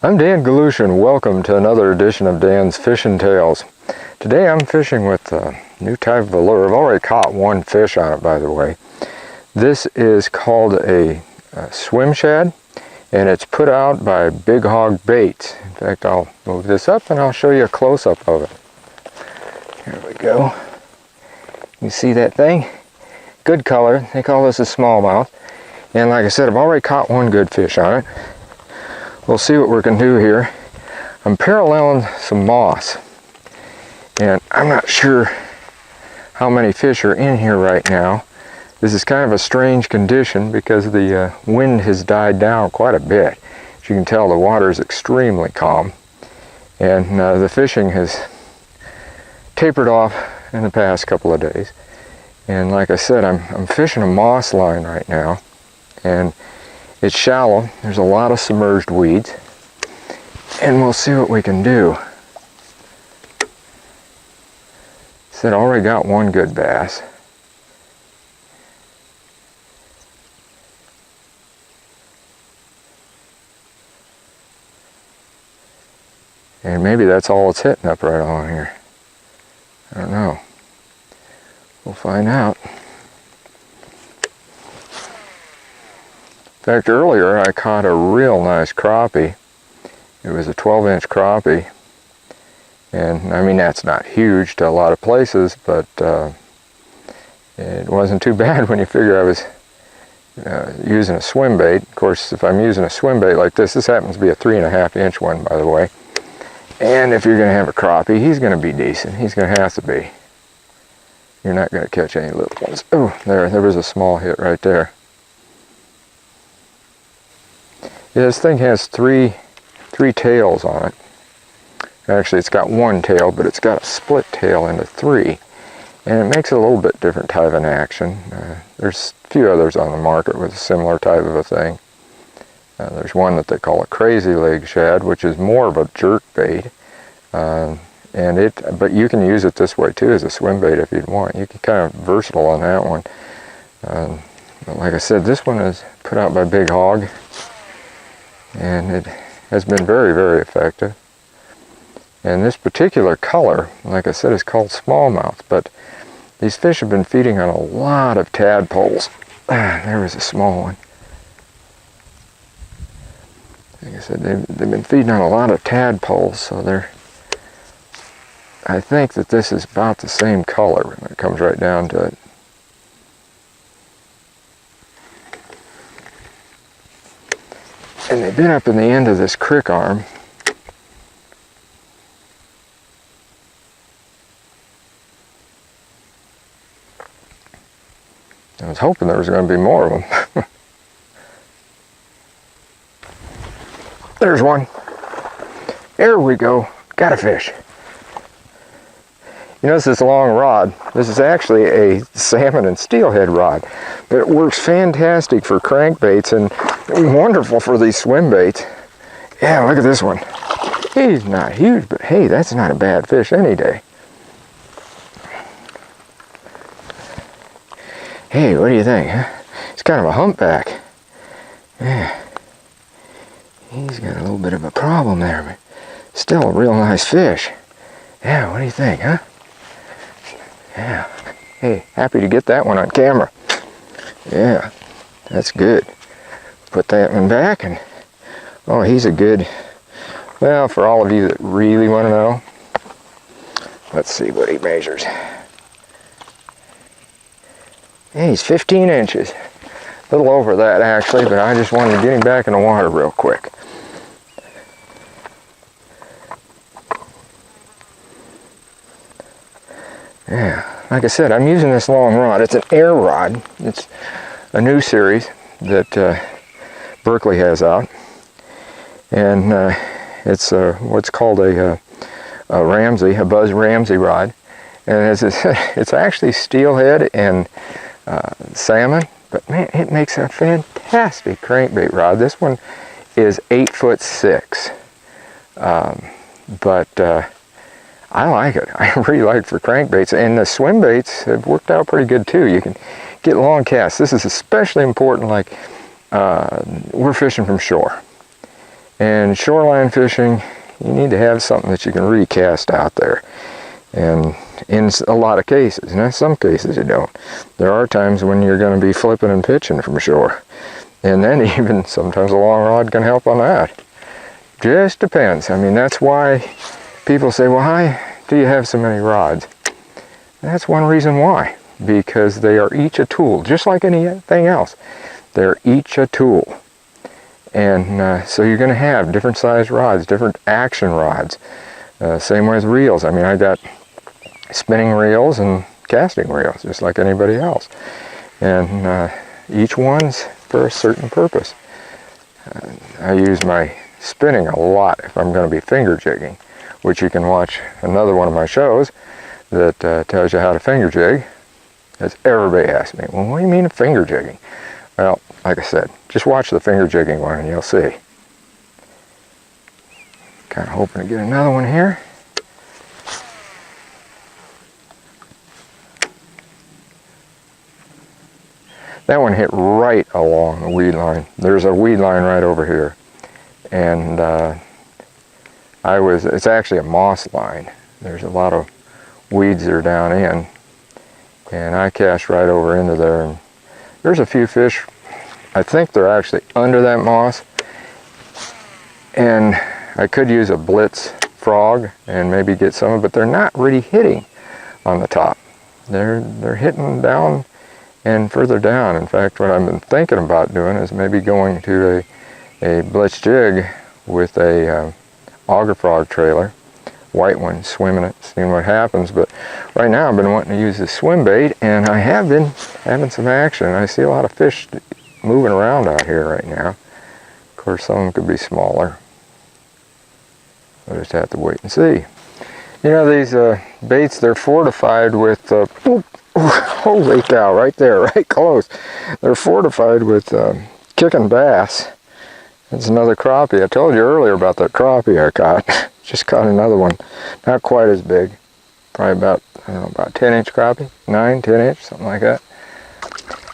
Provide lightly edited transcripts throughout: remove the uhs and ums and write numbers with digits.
I'm Dan Galusha and welcome to another edition of Dan's Fishing Tales. Today I'm fishing with a new type of a lure. I've already caught one fish on it, by the way. This is called a swim shad, and it's put out by Big Hawg baits. In fact, I'll move this up and I'll show you a close-up of it. Here we go. You see that thing? Good color. They call this a smallmouth. And like I said, I've already caught one good fish on it. We'll see what we can do here. I'm paralleling some moss, and I'm not sure how many fish are in here right now. This is kind of a strange condition because the wind has died down quite a bit. As you can tell, the water is extremely calm, and the fishing has tapered off in the past couple of days. And like I said, I'm fishing a moss line right now, and it's shallow. There's a lot of submerged weeds, and we'll see what we can do. Said I already got one good bass. And maybe that's all it's hitting up right along here. I don't know. We'll find out. In fact, earlier I caught a real nice crappie. It was a 12-inch crappie, and I mean, that's not huge to a lot of places, but it wasn't too bad when you figure I was using a swim bait. Of course, if I'm using a swim bait like this happens to be a 3.5-inch one, by the way, and if you're going to have a crappie, he's going to be decent. He's going to have to be. You're not going to catch any little ones. Oh, there was a small hit right there. Yeah, this thing has three tails on it. Actually, it's got one tail, but it's got a split tail into three, and it makes it a little bit different type of an action. There's a few others on the market with a similar type of a thing. There's one that they call a crazy leg shad, which is more of a jerk bait, but you can use it this way too as a swim bait if you'd want. You can kind of versatile on that one. But like I said, this one is put out by Big Hawg, and it has been very, very effective. And this particular color, like I said, is called smallmouth, but these fish have been feeding on a lot of tadpoles. There was a small one. Like I said, they've been feeding on a lot of tadpoles, so I think that this is about the same color when it comes right down to it. And they've been up in the end of this crick arm. I was hoping there was going to be more of them. There's one. There we go. Got a fish. You notice this long rod. This is actually a salmon and steelhead rod, but it works fantastic for crankbaits and wonderful for these swim baits. Yeah, look at this one. He's not huge, but hey, that's not a bad fish any day. Hey, what do you think, huh? He's kind of a humpback. Yeah. He's got a little bit of a problem there, but still a real nice fish. Yeah, what do you think, huh? Yeah. Hey, happy to get that one on camera. Yeah, that's good. Put that one back, and oh, he's a good, well, for all of you that really want to know, let's see what he measures. Yeah, he's 15 inches. A little over that, actually, but I just wanted to get him back in the water real quick. Yeah, like I said, I'm using this long rod. It's an air rod. It's a new series that Berkeley has out, and it's what's called a Ramsey, a Buzz Ramsey rod, and it's actually steelhead and salmon, but man, it makes a fantastic crankbait rod. This one is 8'6", but I like it. I really like it for crankbaits, and the swim baits have worked out pretty good too. You can get long casts. This is especially important like we're fishing from shore, And shoreline fishing, you need to have something that you can recast out there. And in a lot of cases, and in some cases you don't. There are times when you're going to be flipping and pitching from shore. And then even sometimes a long rod can help on that. Just depends. I mean, that's why people say, well, why do you have so many rods? That's one reason why. Because they are each a tool, just like anything else. They're each a tool. And so you're going to have different size rods, different action rods. Same with reels. I mean, I got spinning reels and casting reels, just like anybody else. And each one's for a certain purpose. I use my spinning a lot if I'm going to be finger jigging, which you can watch another one of my shows that tells you how to finger jig. As everybody asks me, well, what do you mean finger jigging? Well, like I said, just watch the finger jigging one and you'll see. Kind of hoping to get another one here. That one hit right along the weed line. There's a weed line right over here. And it's actually a moss line. There's a lot of weeds that are down in. And I cast right over into there. And there's a few fish, I think they're actually under that moss. And I could use a blitz frog and maybe get some, but they're not really hitting on the top. They're hitting down and further down. In fact, what I've been thinking about doing is maybe going to a blitz jig with a auger frog trailer, white one, swimming it, seeing what happens. But right now I've been wanting to use this swim bait, and I have been having some action. I see a lot of fish moving around out here right now. Of course, some of them could be smaller. I'll just have to wait and see. You know, these baits, they're fortified with holy cow, right there, right close. They're fortified with kicking bass. That's another crappie. I told you earlier about that crappie I caught. Just caught another one. Not quite as big. Probably about, I don't know, about 10-inch crappie. 9, 10-inch, something like that.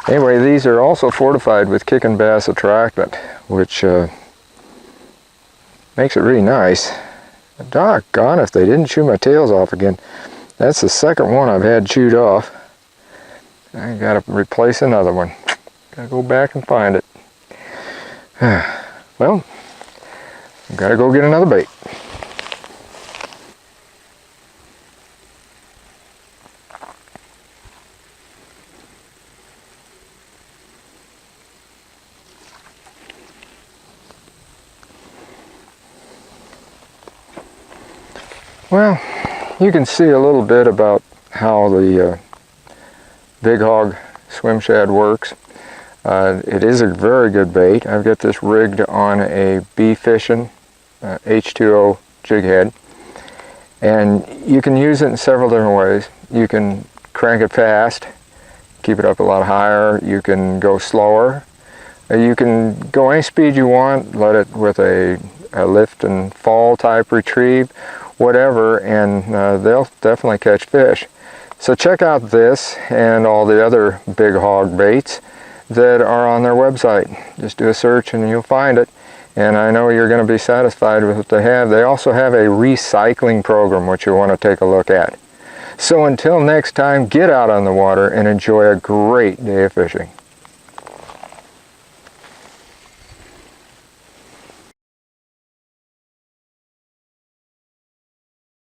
Anyway, these are also fortified with kicking bass attractant, which makes it really nice. Doggone if they didn't chew my tails off again. That's the second one I've had chewed off. I gotta replace another one. Gotta go back and find it. Well, I've gotta go get another bait. Well, you can see a little bit about how the Big Hawg swim shad works. It is a very good bait. I've got this rigged on a bee fishing H2O jig head, and you can use it in several different ways. You can crank it fast, keep it up a lot higher. You can go slower. You can go any speed you want, let it with a lift and fall type retrieve, whatever, and they'll definitely catch fish. So check out this and all the other Big Hawg baits that are on their website. Just do a search and you'll find it. And I know you're going to be satisfied with what they have. They also have a recycling program which you want to take a look at. So until next time, get out on the water and enjoy a great day of fishing.